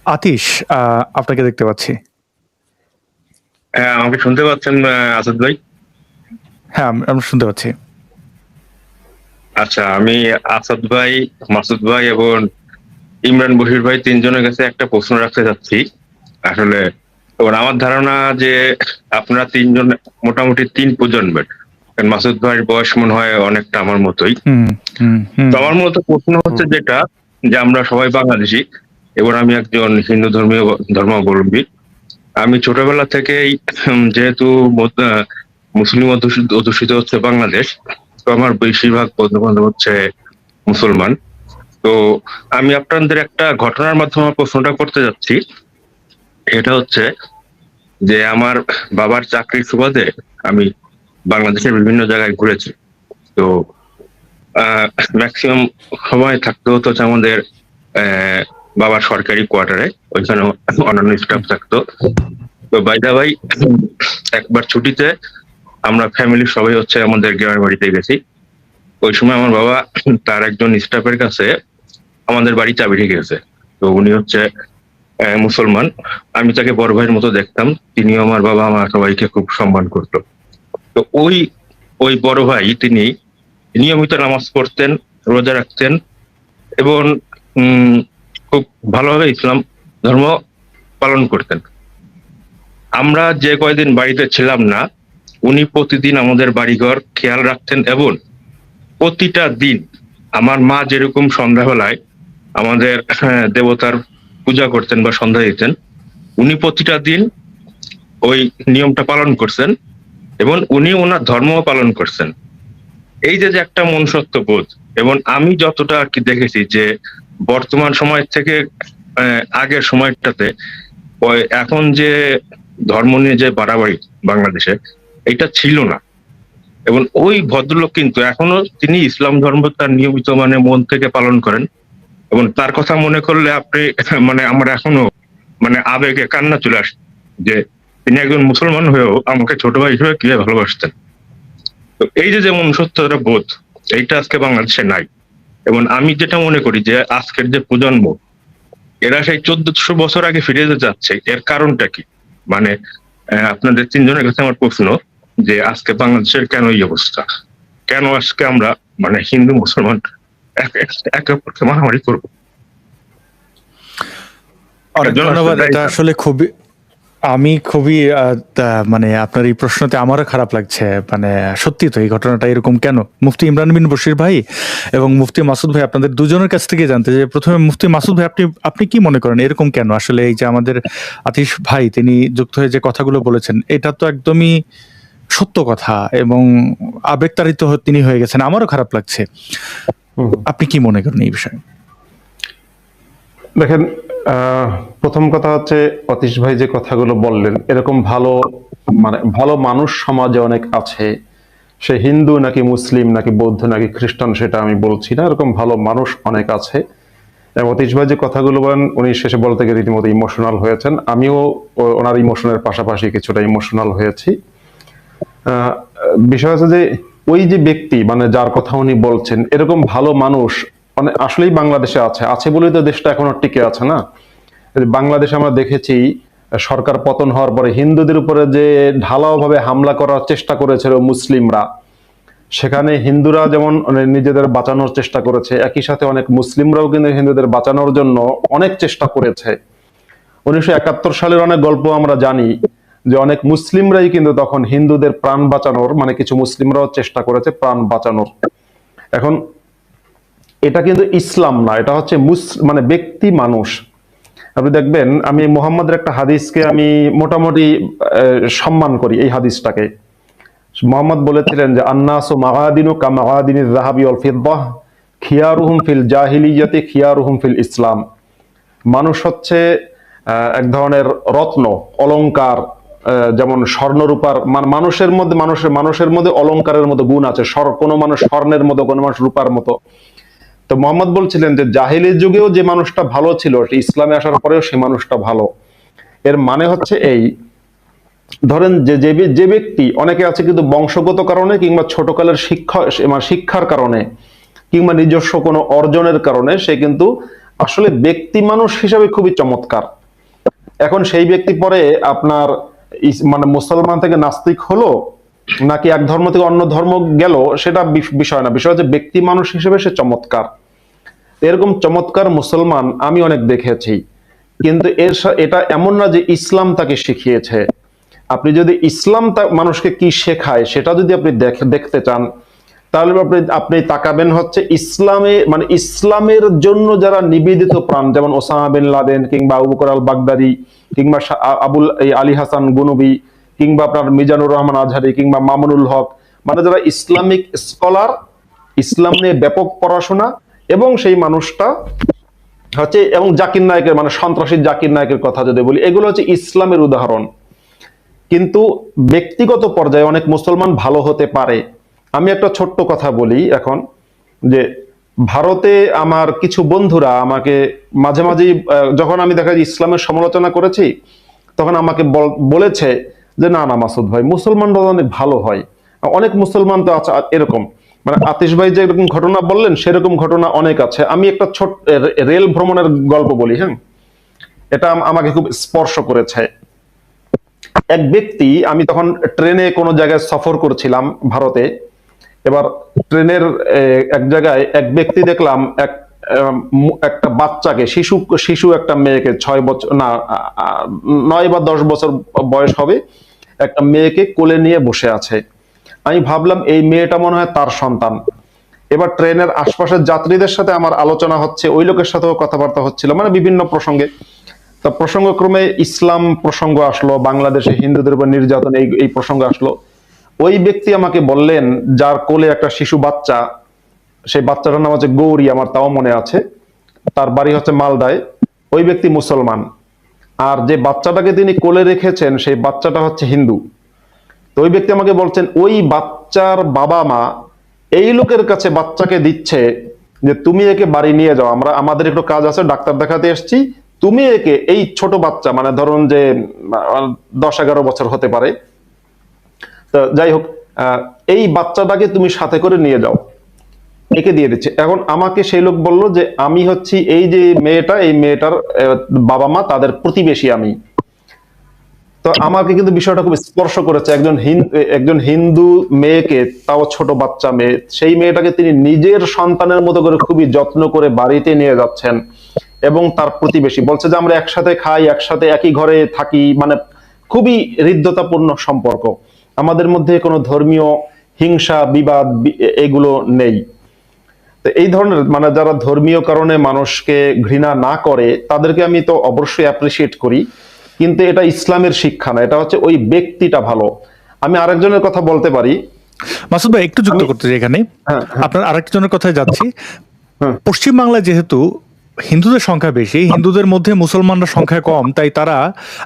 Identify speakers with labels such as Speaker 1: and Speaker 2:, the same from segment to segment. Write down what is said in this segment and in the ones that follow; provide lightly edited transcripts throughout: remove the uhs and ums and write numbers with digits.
Speaker 1: আতিশ, আপনাকে দেখতে পাচ্ছি।
Speaker 2: হ্যাঁ, আমাকে শুনতে পাচ্ছেন আসাদ ভাই?
Speaker 1: হ্যাঁ, আমরা শুনতে পাচ্ছি।
Speaker 2: আচ্ছা, আমি আসাদ ভাই, মাসুদ ভাই এবং ইমরান বশির ভাই তিনজনের কাছে একটা প্রশ্ন রাখতে চাচ্ছি। আসলে এবং আমার ধারণা যে আপনারা তিনজন মোটামুটি তিন প্রজন্মের। কারণ মাসুদ ভাইয়ের বয়স মনে হয় অনেকটা আমার মতোই।
Speaker 1: হুম হুম হুম
Speaker 2: তো আমার মূলত প্রশ্ন হচ্ছে যেটা, যে আমরা সবাই বাংলাদেশি এবং আমি একজন হিন্দু ধর্মাবলম্বী। আমি ছোটবেলা থেকেই যেহেতু মুসলিম অধ্যুষিত হচ্ছে বাংলাদেশ, তো আমার বেশিরভাগ বন্ধু বান্ধব হচ্ছে মুসলমান। তো আমি আপনাদের একটা ঘটনার মাধ্যমে আমার প্রশ্নটা করতে যাচ্ছি। এটা হচ্ছে যে আমার বাবার চাকরির সুবাদে আমি বাংলাদেশের বিভিন্ন জায়গায় ঘুরেছি। তো ম্যাক্সিমাম সময় থাকতে হতো হচ্ছে আমাদের আহ, বাবার সরকারি কোয়ার্টারে, ওইখানে অন্যান্য স্টাফ থাকতো। তো বাইদা ভাই, একবার ছুটিতে আমরা ফ্যামিলির সবাই হচ্ছে আমাদের গ্রামের বাড়িতে গেছি। ওই সময় আমার বাবা তার একজন স্টাফের কাছে আমাদের বাড়ি চাবি রেখে গেছে। তো উনি হচ্ছে মুসলমান। আমি তাকে বড় ভাইয়ের মতো দেখতাম। তিনিও আমার বাবা আমার সবাইকে খুব সম্মান করতো। তো ওই ওই বড় ভাই তিনি নিয়মিত নামাজ পড়তেন, রোজা রাখতেন এবং উম খুব ভালোভাবে ইসলাম ধর্ম পালন করতেন। আমরা যে কয়দিন বাড়িতে ছিলাম না, উনি প্রতিদিন আমাদের বাড়িঘর খেয়াল রাখতেন এবং প্রতিটা দিন আমার মা যেরকম সন্ধ্যাবেলায় আমাদের দেবতার পূজা করতেন বা সন্ধ্যা দিতেন, উনি প্রতিটা দিন ওই নিয়মটা পালন করছেন এবং উনি ওনার ধর্ম পালন করছেন। এই যে যে একটা মনুষ্যত্ব বোধ, এবং আমি যতটা আর কি দেখেছি যে বর্তমান সময় থেকে আগের সময়টাতে এখন যে ধর্ম নিয়ে যে বাড়াবাড়ি বাংলাদেশে, এটা ছিল না। এবং ওই ভদ্রলোক কিন্তু এখনো তিনি ইসলাম ধর্ম তার নিয়মিত মানে মন থেকে পালন করেন। এবং তার কথা মনে করলে আপনি মানে আমার এখনো মানে আবেগে কান্না চলে আসে যে তিনি একজন মুসলমান হয়েও আমাকে ছোট ভাই হিসেবে কিভাবে ভালোবাসতেন। তো এই যে যে মনুষ্যত্বটা বোধ, এইটা আজকে বাংলাদেশে নাই। এবং আমি যেটা মনে করি যে আজকের যে প্রজন্ম, এরা সেই 1400 বছর আগে ফিরে যেতে যাচ্ছে, এর কারণটা কি? মানে আপনাদের তিনজনের কাছে আমার প্রশ্ন যে আজকে বাংলাদেশের কেন এই অবস্থা? কেন আজকে আমরা মানে হিন্দু মুসলমান একে অপরকে মারামারি করবো?
Speaker 1: অনেক
Speaker 2: এর জন্য
Speaker 1: ধন্যবাদ।
Speaker 2: দায়ী
Speaker 1: এটা
Speaker 2: কারা?
Speaker 1: আসলে আমি খুবই মানে আপনার এই প্রশ্নতে আমারও খারাপ লাগছে। মানে সত্যি তো এই ঘটনাটা এরকম কেন? মুফতি ইমরান বিন বশির ভাই এবং মুফতি মাসুদ ভাই, আপনাদের দুজনের কাছ থেকে জানতে যে প্রথমে মুফতি মাসুদ ভাই, আপনি আপনি কি মনে করেন এরকম কেন? আসলে এই যে আমাদের আতিশ ভাই তিনি যুক্ত হয়ে যে কথাগুলো বলেছেন, এটা তো একদমই সত্য কথা এবং আবেগতাড়িত তিনি হয়ে গেছেন। আমারও খারাপ লাগছে। আপনি কি মনে করেন এই বিষয়ে?
Speaker 3: দেখেন, প্রথম কথা হচ্ছে অতীশ ভাই যে কথাগুলো বললেন, এরকম ভালো মানুষ সমাজে অনেক আছে। সে হিন্দু নাকি মুসলিম নাকি বৌদ্ধ নাকি খ্রিস্টান সেটা আমি বলছি না, এরকম ভালো মানুষ অনেক আছে। এবং অতীশ ভাই যে কথাগুলো বলেন, উনি শেষে বলতে গিয়ে রীতিমতো ইমোশনাল হয়েছেন। আমিও ওনার ইমোশনের পাশাপাশি কিছুটা ইমোশনাল হয়েছি। বিষয় হচ্ছে যে ওই যে ব্যক্তি মানে যার কথা উনি বলছেন, এরকম ভালো মানুষ আসলেই বাংলাদেশে আছে আছে বলেই তো দেশটা এখনো টিকে আছে না। বাংলাদেশে আমরা দেখেছি সরকার পতন হওয়ার পরে হিন্দুদের উপরে যে ঢালাও ভাবে হামলা করার চেষ্টা করেছিল মুসলিমরা, সেখানে হিন্দুরা যেমন নিজেদের বাঁচানোর চেষ্টা করেছে, একই সাথে অনেক মুসলিমরাও কিন্তু হিন্দুদের বাঁচানোর জন্য অনেক চেষ্টা করেছে। 1971 সালের অনেক গল্প আমরা জানি যে অনেক মুসলিমরাই কিন্তু তখন হিন্দুদের প্রাণ বাঁচানোর, মানে কিছু মুসলিমরাও চেষ্টা করেছে প্রাণ বাঁচানোর। এখন এটা কিন্তু ইসলাম না, এটা হচ্ছে মানে ব্যক্তি মানুষ। আপনি দেখবেন, আমি মুহাম্মদের একটা হাদিসকে আমি মোটামুটি সম্মান করি। এই হাদিসটাকে মুহাম্মদ বলেছিলেন যে আন্নাসু মাগাদিনু কা মাগাদিনিজ যাহাবি ওয়াল ফিদ্দাহ খিয়ারুহুম ফিল জাহিলিয়াতি খিয়ারুহুম ফিল ইসলাম। মানুষ হচ্ছে এক ধরনের রত্ন, অলংকার। যেমন স্বর্ণরূপার মানুষের মধ্যে অলংকারের মতো গুণ আছে। কোনো মানুষ স্বর্ণের মতো, কোনো মানুষ রূপার মতো। তো মোহাম্মদ বলছিলেন যে জাহিলির যুগেও যে মানুষটা ভালো ছিল, ইসলামে আসার পরেও সে মানুষটা ভালো। এর মানে হচ্ছে এই, ধরেন যে ব্যক্তি, অনেকে আছে কিন্তু বংশগত কারণে কিংবা ছোটকালের শিক্ষার কারণে কিংবা নিজস্ব কোনো অর্জনের কারণে সে কিন্তু আসলে ব্যক্তি মানুষ হিসাবে খুবই চমৎকার। এখন সেই ব্যক্তি পরে আপনার মানে মুসলমান থেকে নাস্তিক হলো নাকি এক ধর্ম থেকে অন্য ধর্ম গেল, সেটা বিষয় না, বিষয় হচ্ছে ব্যক্তি মানুষ হিসেবে সে চমৎকার। এরকম চমৎকার মুসলমান আমি অনেক দেখেছি, কিন্তু এটা এমন না যে ইসলাম তাকে শিখিয়েছে। আপনি যদি ইসলাম মানুষকে কি শেখায় সেটা যদি আপনি দেখতে চান, তাহলে আপনি আপনি তাকাবেন হচ্ছে ইসলামে, মানে ইসলামের জন্য যারা নিবেদিত প্রাণ, যেমন ওসামা বিন লাদেন কিংবা আবু বকর আল বাগদাদি কিংবা আলী হাসান গুনবি কিংবা আপনার মিজানুর রহমান আজহারি কিংবা মামুনুল হক, মানে যারা ইসলামিক স্কলার, ইসলাম নিয়ে ব্যাপক পড়াশোনা, এবং সেই মানুষটা হচ্ছে, এবং জাকির নায়েকের মানে সন্ত্রাসী জাকির নায়েকের কথা যদি বলি, এগুলো হচ্ছে ইসলামের উদাহরণ। কিন্তু ব্যক্তিগত পর্যায়ে অনেক মুসলমান ভালো হতে পারে। আমি একটা ছোট্ট কথা বলি এখন, যে ভারতে আমার কিছু বন্ধুরা আমাকে মাঝে মাঝেই যখন আমি দেখা যায় ইসলামের সমালোচনা করেছি, তখন আমাকে বলেছে যে না না মাসুদ ভাই, মুসলমানরা অনেক ভালো হয়, অনেক মুসলমান তো আছে এরকম, মানে আতিশ ভাই যে এরকম ঘটনা বললেন সেরকম ঘটনা অনেক আছে। আমি একটা ছোট রেল ভ্রমণের গল্প বলি, হ্যাঁ, এটা আমাকে খুব স্পর্শ করেছে। এক ব্যক্তি, আমি তখন ট্রেনে কোনো জায়গায় সফর করছিলাম ভারতে, এবার ট্রেনের এক জায়গায় এক ব্যক্তি দেখলাম একটা বাচ্চাকে, শিশু একটা মেয়েকে, 6 বছর না 9 বা 10 বছর বয়স হবে, একটা মেয়েকে কোলে নিয়ে বসে আছে। আমি ভাবলাম এই মেয়েটা মনে হয় তার সন্তান। এবার ট্রেনের আশপাশের যাত্রীদের সাথে আমার আলোচনা হচ্ছে, ওই লোকের সাথেও কথাবার্তা হচ্ছিল, মানে বিভিন্ন প্রসঙ্গে। তা প্রসঙ্গক্রমে ইসলাম প্রসঙ্গ আসলো, বাংলাদেশে হিন্দুদের উপর নির্যাতন এই প্রসঙ্গ আসলো। ওই ব্যক্তি আমাকে বললেন, যার কোলে একটা শিশু বাচ্চা, সেই বাচ্চাটার নাম হচ্ছে গৌরী, আমার তাও মনে আছে, তার বাড়ি হচ্ছে মালদায়, ওই ব্যক্তি মুসলমান, আর যে বাচ্চাটাকে তিনি কোলে রেখেছেন সেই বাচ্চাটা হচ্ছে হিন্দু। তো ওই ব্যক্তি আমাকে বলছেন, ওই বাচ্চার বাবা মা এই লোকের কাছে বাচ্চাকে দিচ্ছে যে তুমি একে বাড়ি নিয়ে যাও, আমাদের একটু কাজ আছে, ডাক্তার দেখাতে এসেছি, তুমি একে, এই ছোট বাচ্চা মানে ধরুন যে 10-11 বছর হতে পারে, তো যাই হোক, এই বাচ্চাটাকে তুমি সাথে করে নিয়ে যাও, একে দিয়ে দিচ্ছে। এখন আমাকে সেই লোক বলল যে আমি হচ্ছি এই যে মেয়েটা, এই মেয়েটার বাবা মা তাদের প্রতিবেশী আমি। তো আমাকে কিন্তু বিষয়টা খুব স্পর্শ করেছে। একজন হিন্দু মেয়েকে, তাও ছোট বাচ্চা মেয়ে, সেই মেয়েটাকে তিনি নিজের সন্তানের মতো করে খুবই যত্ন করে বাড়িতে নিয়ে যাচ্ছেন, এবং তার প্রতিবেশী বলছে যে আমরা একসাথে খাই, একসাথে একই ঘরে থাকি, মানে খুবই হৃদ্যতাপূর্ণ সম্পর্ক, আমাদের মধ্যে কোনো ধর্মীয় হিংসা বিবাদ এগুলো নেই। তো এই ধরনের, মানে যারা ধর্মীয় কারণে মানুষকে ঘৃণা না করে তাদেরকে আমি তো অবশ্যই অ্যাপ্রিসিয়েট করি, কিন্তু এটা ইসলামের শিক্ষা না, এটা হচ্ছে ওই ব্যক্তিটা ভালো। আমি আরেকজনের কথা বলতে পারি,
Speaker 1: মাসুদ ভাই একটু যুক্ত করতে চাই এখানে, আপনার আরেকজনের কথায় যাচ্ছি। পশ্চিম বাংলায় যেহেতু হিন্দুদের সংখ্যা বেশি, হিন্দুদের মধ্যে মুসলমানরা সংখ্যা কম, তাই তারা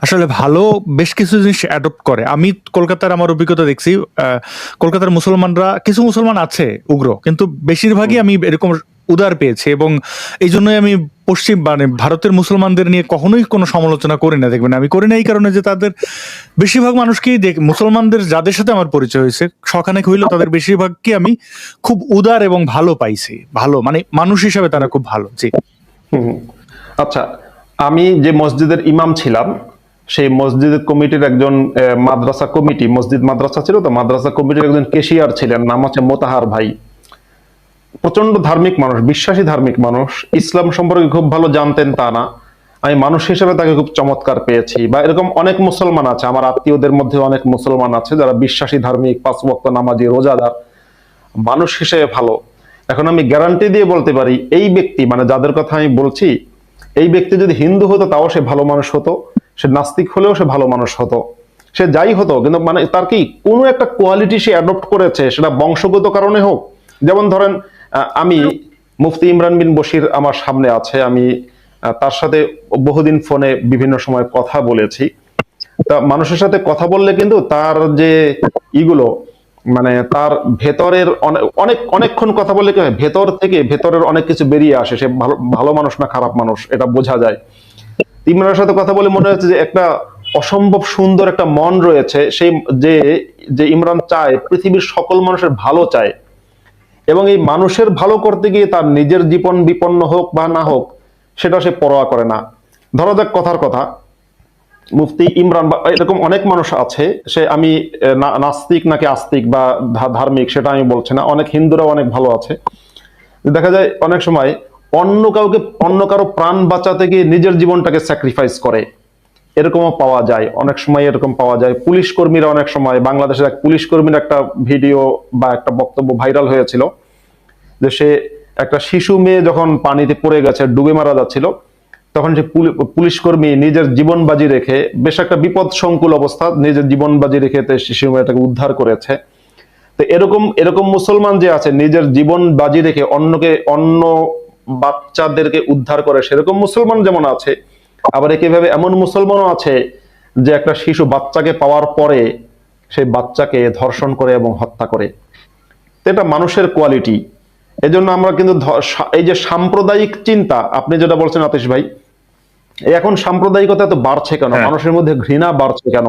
Speaker 1: আসলে ভালো বেশ কিছু জিনিস অ্যাডপ্ট করে। আমি কলকাতার আমার অভিজ্ঞতা দেখছি, কলকাতার মুসলমানরা, কিছু মুসলমান আছে উগ্র, কিন্তু বেশিরভাগই আমি এরকম উদার পেয়েছি, এবং এই জন্যই আমি পশ্চিম মানে ভারতের মুসলমানদের নিয়ে কখনোই কোনো সমালোচনা করি না। দেখবেন আমি করি না এই কারণে যে তাদের বেশিরভাগ মানুষকেই মুসলমানদের যাদের সাথে আমার পরিচয় হয়েছে সখানেক হইলেও তাদের বেশিরভাগকে আমি খুব উদার এবং ভালো পাইছি, ভালো মানে মানুষ হিসাবে তারা খুব ভালো। জি।
Speaker 3: আচ্ছা, আমি যে মসজিদের ইমাম ছিলাম, সেই মসজিদের কমিটির একজন মাদ্রাসা কমিটি, মসজিদ মাদ্রাসা ছিল তো, মাদ্রাসা কমিটির একজন কেশিয়ার ছিলেন, নাম হচ্ছে মোতাহার ভাই। প্রচন্ড ধার্মিক মানুষ, বিশ্বাসী ধার্মিক মানুষ, ইসলাম সম্পর্কে খুব ভালো জানতেন তা না, আমি মানুষ হিসেবে তাকে খুব চমৎকার পেয়েছি। বা এরকম অনেক মুসলমান আছে, আমার আত্মীয়দের মধ্যে অনেক মুসলমান আছে যারা বিশ্বাসী, ধার্মিক, 5 ওয়াক্ত নামাজি, রোজাদার, মানুষ হিসেবে ভালো। এখন আমি গ্যারান্টি দিয়ে বলতে পারি, এই ব্যক্তি মানে যাদের কথা আমি বলছি, এই ব্যক্তি যদি হিন্দু হতো তাও সে ভালো মানুষ হতো, সে নাস্তিক হলেও সে ভালো মানুষ হতো, সে যাই হতো, কিন্তু মানে তার কি কোনো একটা কোয়ালিটি সে অ্যাডপ্ট করেছে, সেটা বংশগত কারণে হোক। যেমন ধরেন, আমি মুফতি ইমরান বিন বশির আমার সামনে আছে, আমি তার সাথে বহুদিন ফোনে বিভিন্ন সময় কথা বলেছি। তা মানুষের সাথে কথা বললে কিন্তু তার যে ইগুলো, মানে তার ভেতরের অনেকক্ষণ কথা বললে কি হয়, ভেতরের অনেক কিছু বেরিয়ে আসে, সে ভালো মানুষ না খারাপ মানুষ এটা বোঝা যায়। ইমরানের সাথে কথা বলে মনে হচ্ছে যে একটা অসম্ভব সুন্দর একটা মন রয়েছে, সেই যে ইমরান চায় পৃথিবীর সকল মানুষের ভালো চায়, এবং এই মানুষের ভালো করতে গিয়ে তার নিজের জীবন বিপন্ন হোক বা না হোক, সেটা সে পরোয়া করে না। ধরা যাক কথার কথা, মুফতি ইমরান বা এরকম অনেক মানুষ আছে, সে আমি নাস্তিক নাকি আস্তিক বা ধার্মিক সেটা আমি বলছি না, অনেক হিন্দুরাও অনেক ভালো আছে। দেখা যায় অনেক সময় অন্য কারো প্রাণ বাঁচাতে গিয়ে নিজের জীবনটাকে স্যাক্রিফাইস করে, এরকমও পাওয়া যায়। অনেক সময় এরকম পাওয়া যায়। পুলিশ কর্মীরা অনেক সময়, বাংলাদেশের এক পুলিশ কর্মীর একটা ভিডিও বা একটা বক্তব্য ভাইরাল হয়েছিল, যে সে একটা শিশু মেয়ে যখন পানিতে পড়ে গেছে, ডুবে মারা যাচ্ছিল, তখন সে পুলিশ কর্মী নিজের জীবন বাজি রেখে, বেশ একটা বিপদ সংকুল অবস্থা, নিজের জীবন বাজি রেখে শিশু মেয়েটাকে উদ্ধার করেছে। তো এরকম এরকম মুসলমান যে আছে নিজের জীবন বাজি রেখে অন্য বাচ্চাদেরকে উদ্ধার করে, সেরকম মুসলমান যেমন আছে, আবার একেভাবে এমন মুসলমানও আছে যে একটা শিশু বাচ্চাকে পাওয়ার পরে সেই বাচ্চাকে ধর্ষণ করে এবং হত্যা করে। তো এটা মানুষের কোয়ালিটি। এজন্য আমরা কিন্তু এই যে সাম্প্রদায়িক চিন্তা, আপনি যেটা বলছেন আতিশ ভাই, এখন সাম্প্রদায়িকতা তো বাড়ছে কেন,
Speaker 2: হ্যাঁ।
Speaker 3: মানুষের মধ্যে ঘৃণা বাড়ছে কেন?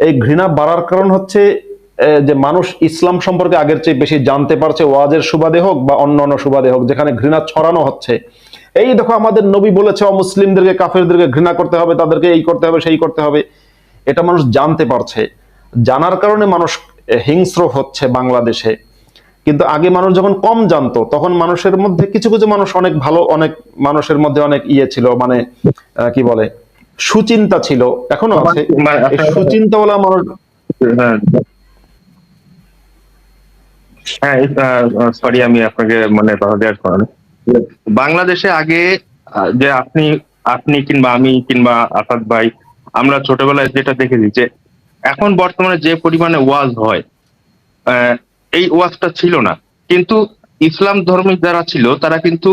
Speaker 3: এই ঘৃণা বাড়ার কারণ হচ্ছে যে মানুষ ইসলাম সম্পর্কে আগের চেয়ে বেশি জানতে পারছে, ওয়াজের সুবাদে হোক বা অন্যান্য সুবাদে হোক, যেখানে ঘৃণা ছড়ানো হচ্ছে। এই দেখো আমাদের নবী বলেছে অমুসলিমদেরকে, কাফেরদেরকে ঘৃণা করতে হবে, তাদেরকে এই করতে হবে সেই করতে হবে, এটা মানুষ জানতে পারছে। জানার কারণে মানুষ হিংস্র হচ্ছে বাংলাদেশে। কিন্তু আগে মানুষ যখন কম জানতো, তখন মানুষের মধ্যে কিছু কিছু মানুষ অনেক ভালো, অনেক মানুষের মধ্যে অনেক ছিল, মানে কি বলে, সুচিন্তা ছিল, এখনো আছে। এই সুচিন্তাওয়ালা মানুষ।
Speaker 2: হ্যাঁ, হ্যাঁ, সরি আমি আপনাকে মানে বাধা দেওয়ার কারণে, বাংলাদেশে আগে যে আপনি আপনি কিংবা আমি কিংবা আসাদ ভাই, আমরা ছোটবেলায় যেটা দেখেছি যে এখন বর্তমানে যে পরিমাণে ওয়াজ হয়, এই ওয়াজটা ছিল না। কিন্তু ইসলাম ধর্মী যারা ছিল তারা কিন্তু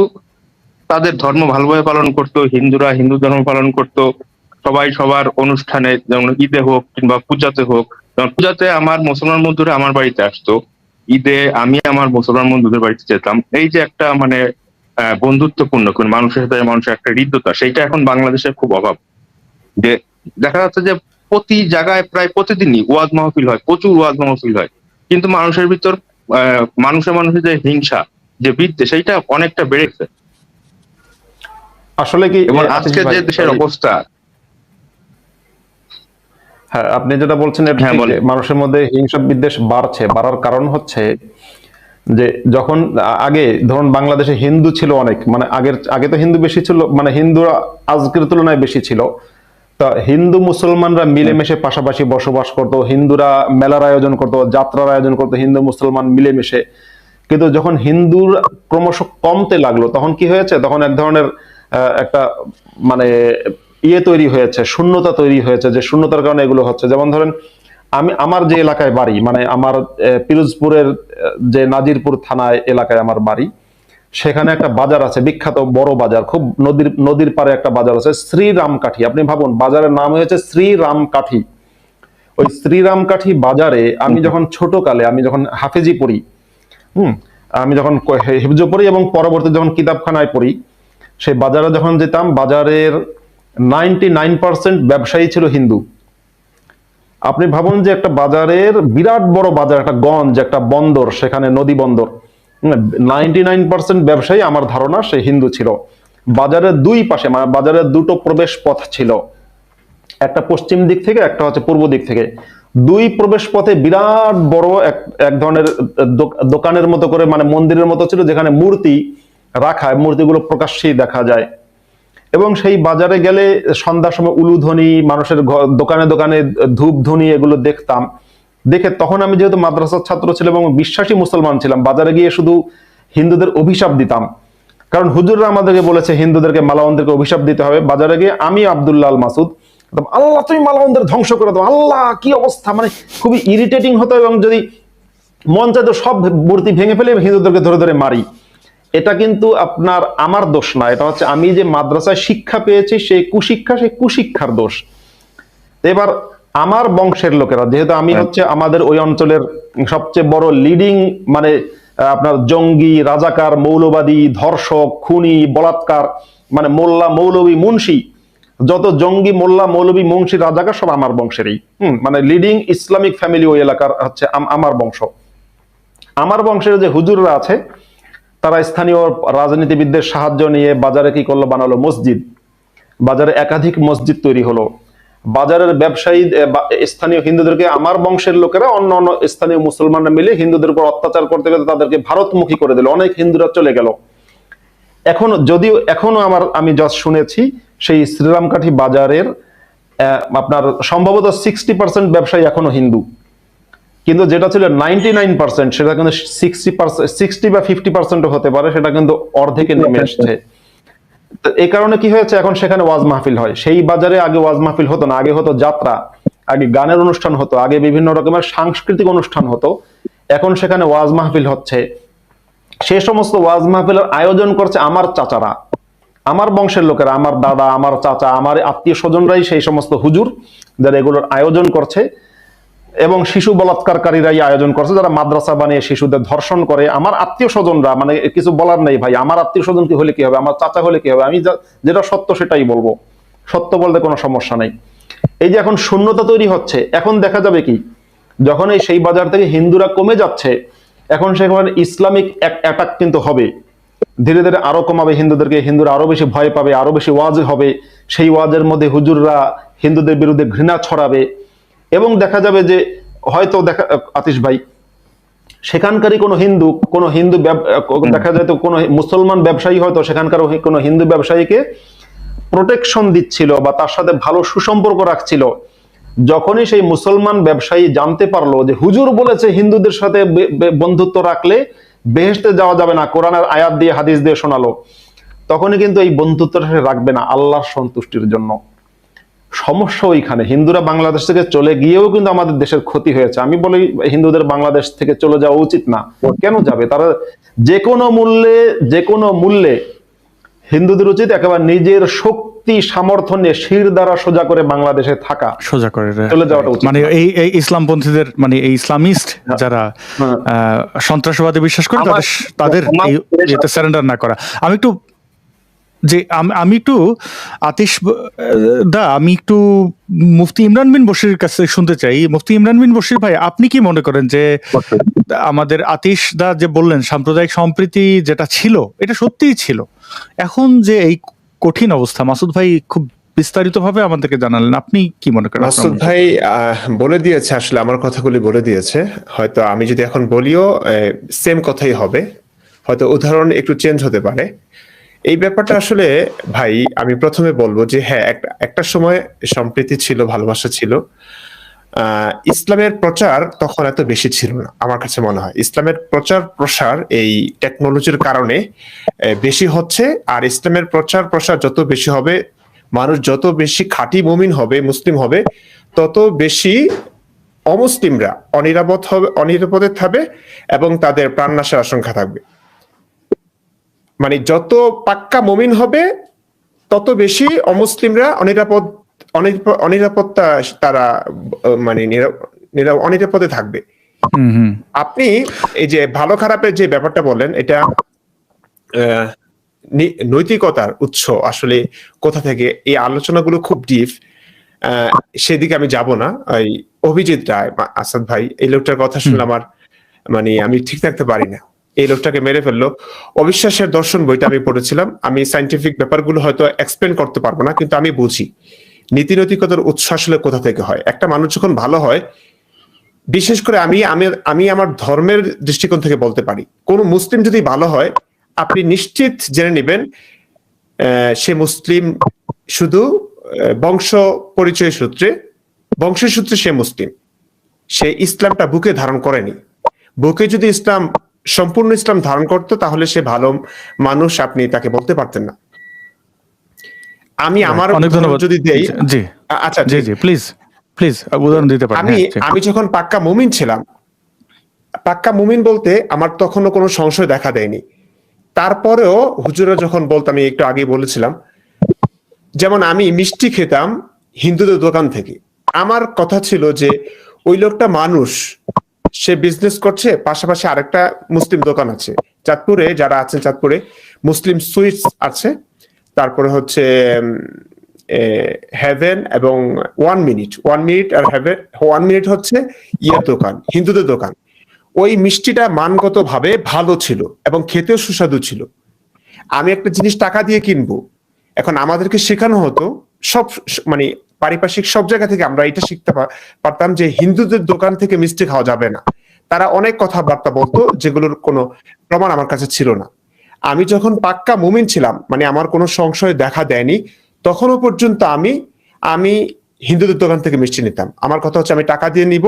Speaker 2: তাদের ধর্ম ভালোভাবে পালন করতো, হিন্দুরা হিন্দু ধর্ম পালন করতো, সবাই সবার অনুষ্ঠানে, যেমন ঈদে হোক কিংবা পূজাতে হোক, যেমন পূজাতে আমার মুসলমান বন্ধুরা আমার বাড়িতে আসতো, ঈদে আমি আমার মুসলমান বন্ধুদের বাড়িতে যেতাম। এই যে একটা মানে বন্ধুত্বপূর্ণ কোন মানুষের সাথে মানুষের একটা হৃদ্যতা, সেইটা এখন বাংলাদেশে খুব অভাব। যে দেখা যাচ্ছে যে প্রতি জায়গায় প্রায় প্রতিদিনই ওয়াজ মাহফিল হয়, প্রচুর ওয়াজ মাহফিল হয়, কিন্তু মানুষের ভিতর মানুষের মানুষের যে হিংসা, যে বিদ্বেষ, সেইটা অনেকটা বেড়েছে।
Speaker 3: আসলে কি
Speaker 2: এবং
Speaker 3: আতিশ
Speaker 2: আজকে
Speaker 3: ভাই,
Speaker 2: যে দেশের অবস্থা।
Speaker 3: হ্যাঁ আপনি যেটা বলছেন এটা
Speaker 2: হ্যাঁ,
Speaker 3: ঠিক,
Speaker 2: বলেন।
Speaker 3: মানুষের মধ্যে হিংসা বিদ্বেষ বাড়ছে। বাড়ার কারণ হচ্ছে যে যখন আগে ধরুন বাংলাদেশে হিন্দু ছিল অনেক, মানে আগে তো হিন্দু বেশি ছিল, মানে হিন্দুরা আজকের তুলনায় বেশি ছিল। তা হিন্দু মুসলমানরা মিলেমিশে পাশাপাশি বসবাস করতো, হিন্দুরা মেলার আয়োজন করতো, যাত্রার আয়োজন করতো, হিন্দু মুসলমান মিলেমিশে। কিন্তু যখন হিন্দুর ক্রমশ কমতে লাগলো, তখন কি হয়েছে, তখন এক ধরনের একটা মানে তৈরি হয়েছে, শূন্যতা তৈরি হয়েছে, যে শূন্যতার কারণে এগুলো হচ্ছে। যেমন ধরেন আমার যে এলাকায় বাড়ি, মানে আমার পিরোজপুরের যে নাজিরপুর থানায় এলাকায় আমার বাড়ি, সেখানে একটা বাজার আছে, বিখ্যাত বড় বাজার, খুব নদীর পাড়ে একটা বাজার আছে, শ্রীরামকাঠি। আপনি ভাবুন, বাজারের নাম হয়েছে শ্রীরামকাঠি। ওই শ্রীরামকাঠি বাজারে আমি যখন ছোটকালে, আমি যখন হাফেজি পড়ি, আমি যখন হিফজ পড়ি এবং পরবর্তী যখন কিতাবখানায় পড়ি, সেই বাজারে যখন যেতাম, বাজারের 99% ব্যবসায়ী ছিল হিন্দু। আপনি ভাবুন যে একটা বাজারের, বিরাট বড় বাজার, একটা গঞ্জ, একটা বন্দর, সেখানে নদী বন্দর, 99% ব্যবসায়ী আমার ধারণা সে হিন্দু ছিল। বাজারের দুই পাশে, মানে বাজারের দুটো প্রবেশ পথ ছিল, একটা পশ্চিম দিক থেকে, একটা হচ্ছে পূর্ব দিক থেকে। দুই প্রবেশ পথে বিরাট বড় এক ধরনের দোকানের মতো করে, মানে মন্দিরের মতো ছিল, যেখানে মূর্তি রাখা, মূর্তিগুলো প্রকাশ্যেই দেখা যায়। এবং সেই বাজারে গেলে সন্ধ্যার সময় উলুধ্বনি, মানুষের দোকানে দোকানে ধূপধ্বনি, এগুলো দেখতাম। দেখে তখন আমি যেহেতু মাদ্রাসার ছাত্র ছিলাম এবং বিশ্বাসী মুসলমান ছিলাম, বাজারে গিয়ে শুধু হিন্দুদের অভিশাপ দিতাম, কারণ হুজুররা আমাদেরকে বলেছে হিন্দুদেরকে, মালাউনদেরকে অভিশাপ দিতে হবে। বাজারে গিয়ে আমি আব্দুল্লাহ আল মাসুদ, আল্লাহ তুমি মালাউনদের ধ্বংস করে দাও, আল্লাহ কি অবস্থা, মানে খুবই ইরিটেটিং হতো। এবং যদি মন চাইতো সব মূর্তি ভেঙে ফেলে হিন্দুদেরকে ধরে ধরে মারি। এটা কিন্তু আমার দোষ না, এটা হচ্ছে আমি যে মাদ্রাসায় শিক্ষা পেয়েছি সেই কুশিক্ষার দোষ। এবার আমার বংশের লোকেরা, যেহেতু আমি হচ্ছে আমাদের ওই অঞ্চলের সবচেয়ে বড় লিডিং, মানে আপনার জঙ্গি, রাজাকার, মৌলবাদী, ধর্ষক, খুনি, বলাৎকার, মানে মোল্লা, মৌলবী, মুন্সি, যত জঙ্গি, মোল্লা, মৌলবী, মুন্সি, রাজাকার সব আমার বংশেরই। মানে লিডিং ইসলামিক ফ্যামিলি ওই এলাকার হচ্ছে আমার বংশ। আমার বংশের যে হুজুররা আছে, তারা স্থানীয় রাজনীতিবিদদের সাহায্য নিয়ে বাজারে কি করলো, বানালো মসজিদ। বাজারে একাধিক মসজিদ তৈরি হলো। বাজারের ব্যবসায়ী স্থানীয় হিন্দুদেরকে, আমার বংশের লোকেরা অন্য অন্য স্থানীয় মুসলমানরা মিলে হিন্দুদের উপর অত্যাচার করতে করতে তাদেরকে ভারতমুখী করে দিল, অনেক হিন্দুরা চলে গেল। এখনো আমি যা শুনেছি, সেই শ্রীরামকাঠি বাজারের আপনার সম্ভবত 60% ব্যবসায়ী এখনো হিন্দু, কিন্তু যেটা ছিল 99% সেটা কিন্তু 60 বা 50% হতে পারে, সেটা কিন্তু অর্ধেকে নেমে এসছে। এই কারণে কি হয়েছে, এখন সেখানে ওয়াজ মাহফিল হয়। সেই বাজারে আগে ওয়াজ মাহফিল হতো না, আগে হতো যাত্রা, আগে গানের অনুষ্ঠান হতো, আগে বিভিন্ন রকমের সাংস্কৃতিক অনুষ্ঠান হতো। এখন সেখানে ওয়াজ মাহফিল হচ্ছে। সে সমস্ত ওয়াজ মাহফিলের আয়োজন করছে আমার চাচারা, আমার বংশের লোকেরা, আমার দাদা, আমার চাচা, আমার আত্মীয় স্বজনরাই সেই সমস্ত হুজুর যারা এগুলোর আয়োজন করছে। এবং শিশু বলাৎকারীরাই আয়োজন করছে, যারা মাদ্রাসা বানিয়ে শিশুদের ধর্ষণ করে। আমার আত্মীয় স্বজনরা, মানে কিছু বলার নেই ভাই, আমার আত্মীয় স্বজন কি হলে কি হবে, আমার চাচা হলে কি হবে, আমি যেটা সত্য সেটাই বলবো, সত্য বলতে কোনো সমস্যা নেই। এই যে এখন শূন্যতা তৈরি হচ্ছে, এখন দেখা যাবে কি, যখন সেই বাজার থেকে হিন্দুরা কমে যাচ্ছে, এখন সেখানে ইসলামিক অ্যাটাক কিন্তু হবে, ধীরে ধীরে আরো কমাবে হিন্দুদেরকে, হিন্দুরা আরো বেশি ভয় পাবে, আরো বেশি ওয়াজ হবে, সেই ওয়াজের মধ্যে হুজুররা হিন্দুদের বিরুদ্ধে ঘৃণা ছড়াবে। এবং দেখা যাবে যে হয়তো আতিশ ভাই, সেখানকারই কোনো হিন্দু দেখা যায় তো কোনো মুসলমান ব্যবসায়ী হয়তো সেখানকার কোনো হিন্দু ব্যবসায়ীকে প্রোটেকশন দিচ্ছিল বা তার সাথে ভালো সুসম্পর্ক রাখছিল। যখনই সেই মুসলমান ব্যবসায়ী জানতে পারলো যে হুজুর বলেছে হিন্দুদের সাথে বন্ধুত্ব রাখলে বেহেশতে যাওয়া যাবে না, কোরআনের আয়াত দিয়ে হাদিস দিয়ে শোনালো, তখনই কিন্তু এই বন্ধুত্বটা রাখবে না আল্লাহর সন্তুষ্টির জন্য। সমস্যা ওইখানে। হিন্দুরা বাংলাদেশ থেকে চলে গিয়েও কিন্তু আমাদের দেশের ক্ষতি হয়েছে। আমি বলি হিন্দুদের বাংলাদেশ থেকে চলে যাওয়া উচিত না। কেন যাবে? তারা যে কোনো মূল্যে হিন্দুদের উচিত একেবারে নিজের শক্তি সামর্থ্য নিয়ে শির দ্বারা সোজা করে বাংলাদেশে থাকা,
Speaker 1: সোজা করে
Speaker 3: চলে যাওয়াটা উচিত।
Speaker 1: মানে এই ইসলামপন্থীদের, মানে এই ইসলামিস্ট যারা সন্ত্রাসবাদে বিশ্বাস করে, তাদের এতে সারেন্ডার না করা। আমি একটু আতিশ দা, আমি একটু মুফতি ইমরান বিন বশির কাছে শুনতে চাই। মুফতি ইমরান বিন বশির ভাই, আপনি কি মনে করেন যে আমাদের আতিশ দা যে বললেন সাম্প্রদায়িক সম্প্রীতি যেটা ছিল এটা সত্যিই ছিল, এখন যে এই কঠিন অবস্থা, মাসুদ ভাই খুব বিস্তারিতভাবে আমাদেরকে জানালেন, আপনি কি মনে করেন?
Speaker 4: মাসুদ ভাই বলে দিয়েছে, আসলে আমার কথাগুলি বলে দিয়েছে। হয়তো আমি যদি এখন বলিও সেম কথাই হবে, হয়তো উদাহরণ একটু চেঞ্জ হতে পারে। এই ব্যাপারটা আসলে ভাই, আমি প্রথমে বলবো যে হ্যাঁ, একটা সময় সম্প্রীতি ছিল, ভালোবাসা ছিল। ইসলামের প্রচার তখন এত বেশি ছিল না আমার কাছে মনে হয়। ইসলামের প্রচার প্রসার এই টেকনোলজির কারণে বেশি হচ্ছে। আর ইসলামের প্রচার প্রসার যত বেশি হবে, মানুষ যত বেশি খাঁটি মুমিন হবে, মুসলিম হবে, তত বেশি অমুসলিমরা অনিরাপদে থাকবে এবং তাদের প্রাণনাশের আশঙ্কা থাকবে। মানে যত পাক্কা মুমিন হবে তত বেশি অমুসলিমরা অনিরাপত্তা তারা মানে অনিরাপদে থাকবে। আপনি এই যে ভালো খারাপের যে ব্যাপারটা বললেন, এটা নৈতিকতার উৎস আসলে কোথা থেকে, এই আলোচনাগুলো খুব ডিপ, সেদিকে আমি যাব না। ওই অভিজিৎ রায়, আসাদ ভাই, এই লোকটার কথা শুনলে আমার মানে আমি ঠিক থাকতে পারি না। এই লোকটাকে মেরে ফেললো। অবিশ্বাসের দর্শন বইটা আমি পড়েছিলাম। আমি সায়েন্টিফিক ব্যাপারগুলো হয়তো এক্সপ্লেন করতে পারবো না, কিন্তু আমি বুঝি নীতি নৈতিকতার উৎস আসলে কোথা থেকে হয়। একটা মানুষ যখন ভালো হয়, বিশেষ করে আমি আমার ধর্মের দৃষ্টিকোণ থেকে বলতে পারি, কোন মুসলিম যদি ভালো হয়, আপনি নিশ্চিত জেনে নেবেন সে মুসলিম শুধু বংশের সূত্রে সে মুসলিম। সে ইসলামটা বুকে ধারণ করেনি। বুকে যদি সম্পূর্ণ ইসলাম ধারণ করতো, তাহলে সে ভালো মানুষ আপনি তাকে বলতে পারতেন না। আমি আমার যদি দেই, আচ্ছা জি প্লিজ উদাহরণ দিতে পারেন। আমি যখন পাক্কা মুমিন ছিলাম, পাক্কা মুমিন বলতে আমার তখনও কোনো সংশয় দেখা দেয়নি। তারপরেও হুজুরা যখন বলতাম, আমি একটু আগে বলেছিলাম, যেমন আমি মিষ্টি খেতাম হিন্দুদের দোকান থেকে। আমার কথা ছিল যে ওই লোকটা মানুষ, সে বিজনেস করছে, পাশাপাশি আরেকটা মুসলিম দোকান আছে চাঁদপুরে, যারা আছেন চাঁদপুরে মুসলিম সুইটস আছে, তারপরে হচ্ছে হেভেন এবং 1 মিনিট আর হেভেন। 1 মিনিট হচ্ছে ইয়ের দোকান, হিন্দুদের দোকান। ওই মিষ্টিটা মানগতভাবে ভালো ছিল এবং খেতেও সুস্বাদু ছিল। আমি একটা জিনিস টাকা দিয়ে কিনবো, এখন আমাদেরকে শেখানো হতো সব মানে পারিপার্শ্বিক সব জায়গা থেকে আমরা এটা শিখতে পারতাম যে হিন্দুদের দোকান থেকে মিষ্টি খাওয়া যাবে না। তারা অনেক কথাবার্তা বলতো যেগুলোর কোনো প্রমাণ আমার কাছে ছিল না। আমি যখন পাক্কা মুমিন ছিলাম, মানে আমার কোনো সংশয় দেখা দেয়নি, তখনও পর্যন্ত আমি আমি হিন্দুদের দোকান থেকে মিষ্টি নিতাম। আমার কথা হচ্ছে আমি টাকা দিয়ে নিব,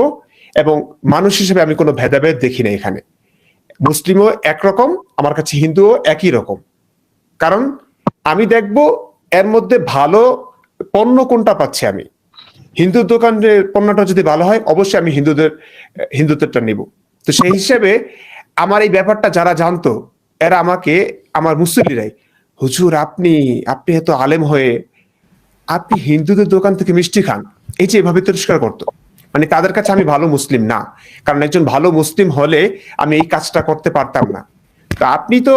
Speaker 4: এবং মানুষ হিসেবে আমি কোনো ভেদাভেদ দেখি না এখানে। মুসলিমও একরকম, আমার কাছে হিন্দুও একই রকম। কারণ আমি দেখব এর মধ্যে ভালো পণ্য কোনটা পাচ্ছি। আমি হিন্দুর দোকানের পণ্যটা যদি ভালো হয়, অবশ্যই আমি হিন্দুদেরটা নিব। তো সেই হিসেবে আমার এই ব্যাপারটা যারা জানতো, এরা আমাকে, আমার মুসল্লিরাই, হুজুর আপনি এত আলেম হয়ে আপনি হিন্দুদের দোকান থেকে মিষ্টি খান, এই যে এভাবে তিরস্কার করতো। মানে তাদের কাছে আমি ভালো মুসলিম না, কারণ একজন ভালো মুসলিম হলে আমি এই কাজটা করতে পারতাম না। তো আপনি তো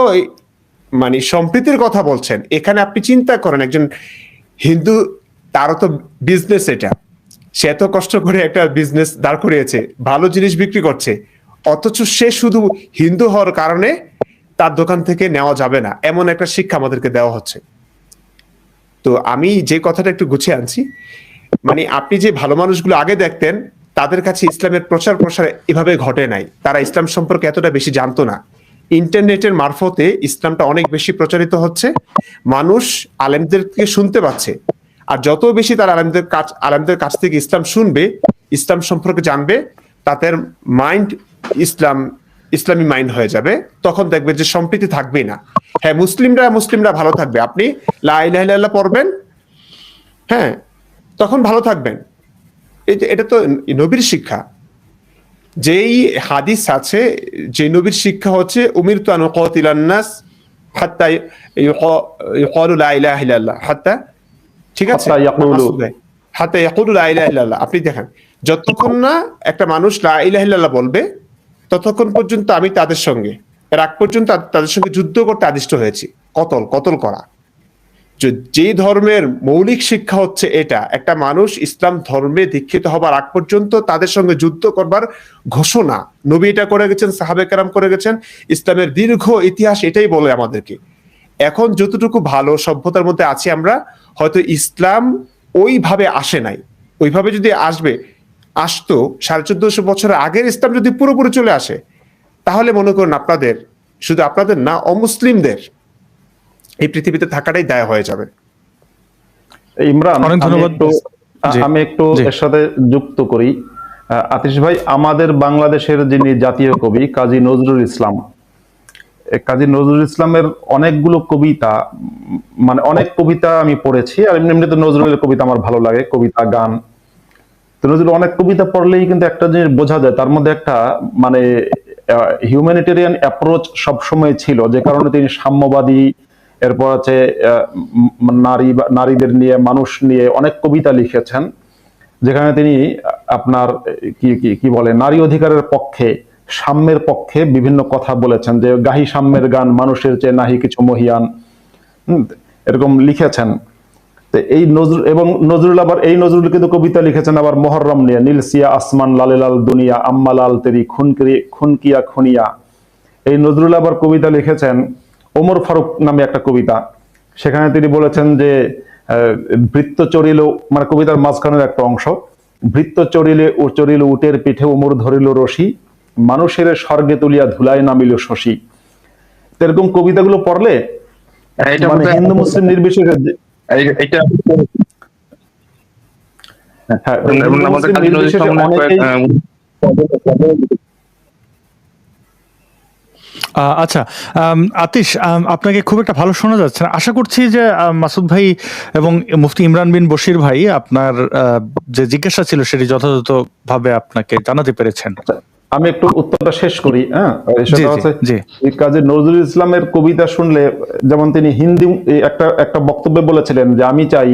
Speaker 4: মানে সম্প্রীতির কথা বলছেন, এখানে আপনি চিন্তা করেন একজন হিন্দু, তারও তো বিজনেস, এটা সে এত কষ্ট করে একটা বিজনেস দাঁড় করিয়েছে, ভালো জিনিস বিক্রি করছে, অথচ সে শুধু হিন্দু হওয়ার কারণে তার দোকান থেকে নেওয়া যাবে না, এমন একটা শিক্ষা আমাদেরকে দেওয়া হচ্ছে। তো আমি যে কথাটা একটু গুছিয়ে আনছি, মানে আপনি যে ভালো মানুষগুলো আগে দেখতেন, তাদের কাছে ইসলামের প্রচার প্রসার এভাবে ঘটে নাই, তারা ইসলাম সম্পর্কে এতটা বেশি জানতো না। ইন্টারনেটের মারফতে ইসলামটা অনেক বেশি প্রচারিত হচ্ছে, মানুষ আলেমদেরকে শুনতে পাচ্ছে, আর যত বেশি তারা আলেমদের কাছ থেকে ইসলাম শুনবে, ইসলাম সম্পর্কে জানবে, তাদের মাইন্ড ইসলামী মাইন্ড হয়ে যাবে। তখন দেখবে যে সম্প্রীতি থাকবেই না। হ্যাঁ, মুসলিমরা ভালো থাকবে, আপনি লা ইলাহা ইল্লাল্লাহ পড়বেন, হ্যাঁ, তখন ভালো থাকবেন। এটা তো নবীর শিক্ষা। যেই হাদিস আছে, যে নবীর শিক্ষা হচ্ছে উমিরতু আন উকাতিলান নাস হাত্তা ইউকালু লা ইলাহা ইল্লাল্লাহ, হাত্তা, ঠিক আছে, হাত্তা ইয়াকুলু লা ইলাহা ইল্লাল্লাহ। আপনি দেখেন, যতক্ষণ না একটা মানুষ লা ইলাহা ইল্লাল্লাহ বলবে, ততক্ষণ পর্যন্ত আমি তাদের সঙ্গে, এর আগ পর্যন্ত তাদের সঙ্গে যুদ্ধ করতে আদিষ্ট হয়েছি, কতল করা। যে ধর্মের মৌলিক শিক্ষা হচ্ছে এটা, একটা মানুষ ইসলাম ধর্মে দীক্ষিত হবার আগ পর্যন্ত তাদের সঙ্গে যুদ্ধ করবার ঘোষণা নবী এটা করে গেছেন, সাহাবে কেরাম করে গেছেন, ইসলামের দীর্ঘ ইতিহাস এটাই বলে আমাদেরকে। এখন যতটুকু ভালো সভ্যতার মধ্যে আছি আমরা, হয়তো ইসলাম ওইভাবে আসে নাই। ওইভাবে যদি আসতো 1450 বছরের আগের ইসলাম যদি পুরোপুরি চলে আসে, তাহলে মনে করুন শুধু আপনাদের না, অমুসলিমদের এই পৃথিবীতে থাকাটাই দায় হয়ে যাবে।
Speaker 3: ইমরান,
Speaker 1: অনেক ধন্যবাদ।
Speaker 3: আমি একটু এর সাথে যুক্ত করি। আতিশ ভাই, আমাদের বাংলাদেশের যিনি জাতীয় কবি কাজী নজরুল ইসলাম, কাজী নজরুল ইসলামের অনেকগুলো কবিতা, মানে অনেক কবিতা আমি পড়েছি, আর এমনিতে নজরুলের কবিতা আমার ভালো লাগে, কবিতা গান। তো নজরুল অনেক কবিতা পড়লেই কিন্তু একটা জিনিস বোঝা যায়, তার মধ্যে একটা মানে হিউম্যানিটেরিয়ান অ্যাপ্রোচ সবসময় ছিল, যে কারণে তিনি সাম্যবাদী, এরপর আছে নারীদের নিয়ে, মানুষ নিয়ে অনেক কবিতা লিখেছেন, যেখানে তিনি আপনার কি বলে নারী অধিকারের পক্ষে, সাম্যের পক্ষে বিভিন্ন কথা বলেছেন, যে গাহি সাম্যের গান মানুষের চেয়ে নাহি কিছু মহিয়ান, এরকম লিখেছেন। তো এই নজরুল আবার এই নজরুল কিন্তু কবিতা লিখেছেন আবার মহররম নিয়ে, নীলসিয়া আসমান লালে লাল দুনিয়া আম্মা লাল তেরি খুনকিয়া খুনিয়া। এই নজরুল আবার কবিতা লিখেছেন ওমর ফারুক নামে একটা কবিতা, সেখানে তিনি বলেছেন যে বৃত্ত চড়িল, মানে কবিতার মাঝখানের একটা অংশ, বৃত্ত চড়িল উটের পিঠে ওমর ধরিল রশি, মানুষের স্বর্গে তুলিয়া ধুলায় নামিল শশী। এরকম কবিতাগুলো পড়লে মানে হিন্দু মুসলিম নির্বিশেষে,
Speaker 1: আচ্ছা, আতিশ, আপনাকে খুব একটা ভালো শোনা যাচ্ছে না। আশা করছি যে মাসুদ ভাই এবং মুফতি ইমরান বিন বশির ভাই আপনার যে জিজ্ঞাসা ছিল সেটি যথাযথভাবে আপনাকে জানাতে পেরেছেন।
Speaker 3: আমি একটু উত্তরটা শেষ করি। হ্যাঁ, কাজী নজরুল ইসলামের কবিতা শুনলে, যেমন তিনি হিন্দি একটা বক্তব্যে বলেছিলেন যে আমি চাই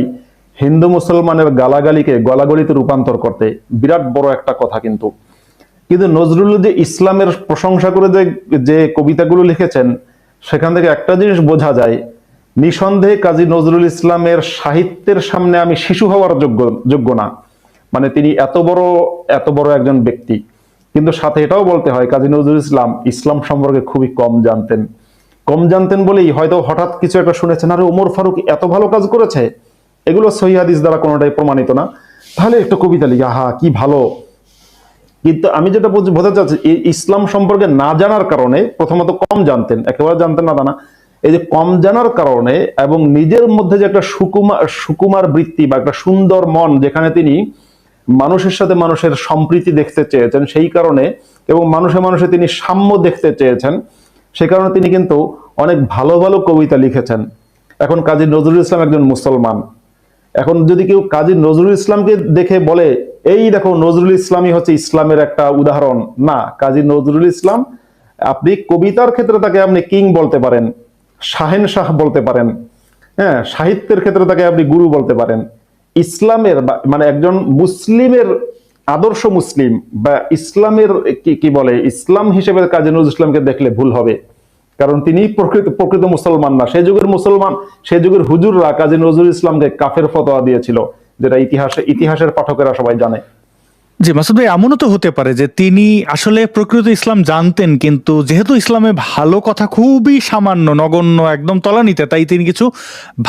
Speaker 3: হিন্দু মুসলমানের গালাগালিকে গলাগলিতে রূপান্তর করতে। বিরাট বড় একটা কথা, কিন্তু নজরুল যে ইসলামের প্রশংসা করে যে কবিতাগুলো লিখেছেন, সেখান থেকে একটা জিনিস বোঝা যায়, নিঃসন্দেহে কাজী নজরুল ইসলামের সাহিত্যের সামনে আমি শিশু হওয়ার যোগ্য না। মানে তিনি এত বড় একজন ব্যক্তি, কিন্তু সাথে এটাও বলতে হয় কাজী নজরুল ইসলাম ইসলাম সম্পর্কে খুবই কম জানতেন বলেই হয়তো হঠাৎ কিছু একটা শুনেছেন, আরে ওমর ফারুক এত ভালো কাজ করেছে, এগুলো সহিহ হাদিস দ্বারা কোনোটাই প্রমাণিত না, তাহলে একটা কবিতা লিখি, আহা কি ভালো। কিন্তু আমি যেটা বোঝাতে চাচ্ছি, এই ইসলাম সম্পর্কে না জানার কারণে, প্রথমত কম জানতেন, একেবারে জানতেন না তা না, এই যে কম জানার কারণে এবং নিজের মধ্যে যে একটা সুকুমার বৃত্তি বা একটা সুন্দর মন, যেখানে তিনি মানুষের সাথে মানুষের সম্প্রীতি দেখতে চেয়েছেন, সেই কারণে, এবং মানুষে মানুষে তিনি সাম্য দেখতে চেয়েছেন, সে কারণে তিনি কিন্তু অনেক ভালো ভালো কবিতা লিখেছেন। এখন কাজী নজরুল ইসলাম একজন মুসলমান, এখন যদি কেউ কাজী নজরুল ইসলামকে দেখে বলে এই দেখো নজরুল ইসলামই হচ্ছে ইসলামের একটা উদাহরণ, না, কাজী নজরুল ইসলাম, আপনি কবিতার ক্ষেত্রে তাকে আপনি কিং বলতে পারেন, শাহেনশাহ বলতে পারেন, হ্যাঁ, সাহিত্যের ক্ষেত্রে তাকে আপনি গুরু বলতে পারেন। ইসলামের মানে একজন মুসলিমের আদর্শ মুসলিম বা ইসলামের কি বলে ইসলাম হিসেবে কাজী নজরুল ইসলামকে দেখলে ভুল হবে, কারণ তিনি প্রকৃত মুসলমান না। সেই যুগের মুসলমান, সেই যুগের হুজুররা কাজী নজরুল ইসলামকে কাফের ফতোয়া দিয়েছিল, যেটা ইতিহাসের পাঠকেরা সবাই জানে।
Speaker 1: জি মাসুদ ভাই, এমনও তো হতে পারে যে তিনি আসলে প্রকৃত ইসলাম জানতেন, কিন্তু যেহেতু ইসলামে ভালো কথা খুবই সামান্য, নগণ্য, একদম তলানিতে, তাই তিনি কিছু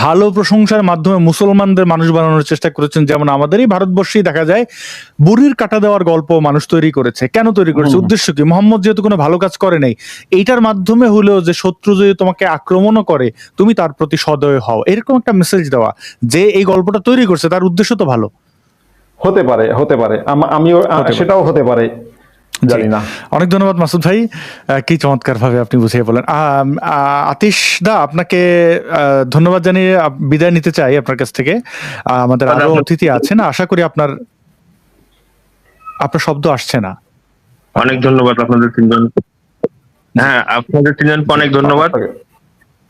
Speaker 1: ভালো প্রশংসার মাধ্যমে মুসলমানদের মানুষ বানানোর চেষ্টা করেছেন। যেমন আমাদেরই ভারতবর্ষেই দেখা যায় বুড়ির কাটা দেওয়ার গল্প মানুষ তৈরি করেছে। কেন তৈরি করেছে? উদ্দেশ্য কি? মোহাম্মদ যেহেতু কোনো ভালো কাজ করে নাই, এইটার মাধ্যমে হলেও যে শত্রু যদি তোমাকে আক্রমণও করে তুমি তার প্রতি সদয় হও, এরকম একটা মেসেজ দেওয়া। যে এই গল্পটা তৈরি করছে তার উদ্দেশ্য তো ভালো।
Speaker 3: হতে পারে আমিও সেটাও হতে পারে, জানি না।
Speaker 1: অনেক ধন্যবাদ মাসুদ ভাই, কি চমৎকার ভাবে আপনি বুঝিয়ে বলেন। আতিশ দা, আপনাকে ধন্যবাদ জানিয়ে বিদায় নিতে চাই আপনার কাছ থেকে। আমাদের আরো অতিথি আছেন, আশা করি আপনার শব্দ আসছে না।
Speaker 2: অনেক ধন্যবাদ আপনাদের তিনজন। হ্যাঁ, আপনাদের তিনজনকে অনেক ধন্যবাদ,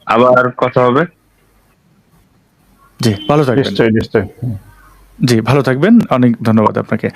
Speaker 2: আবার কথা হবে।
Speaker 1: জি ভালো থাকবেন।
Speaker 3: নিশ্চয়ই।
Speaker 1: জি ভালো থাকবেন, অনেক ধন্যবাদ আপনাকে।